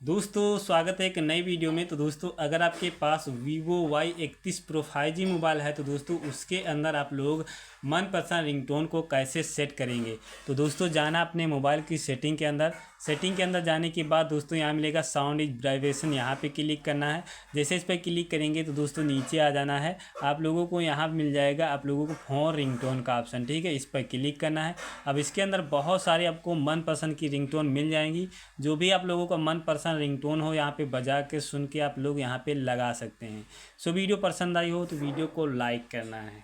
दोस्तों स्वागत है एक नई वीडियो में। तो दोस्तों अगर आपके पास Vivo Y31 Pro 5G mobile है तो दोस्तों उसके अंदर आप लोग मनपसंद रिंगटोन को कैसे सेट करेंगे। तो दोस्तों जाना अपने मोबाइल की सेटिंग के अंदर जाने के बाद दोस्तों यहाँ मिलेगा साउंड इज वाइब्रेशन, यहाँ पे क्लिक करना है। जैसे इस पर क्लिक करेंगे तो दोस्तों नीचे आ जाना है। आप लोगों को यहाँ मिल जाएगा आप लोगों को फ़ोन रिंगटोन का ऑप्शन, ठीक है, इस पर क्लिक करना है। अब इसके अंदर बहुत सारे आपको मनपसंद की रिंगटोन मिल जाएंगी। जो भी आप लोगों का मनपसंद रिंगटोन हो यहाँ पे बजा के सुन के आप लोग यहाँ पे लगा सकते हैं। सो वीडियो पसंद आई हो तो वीडियो को लाइक करना है।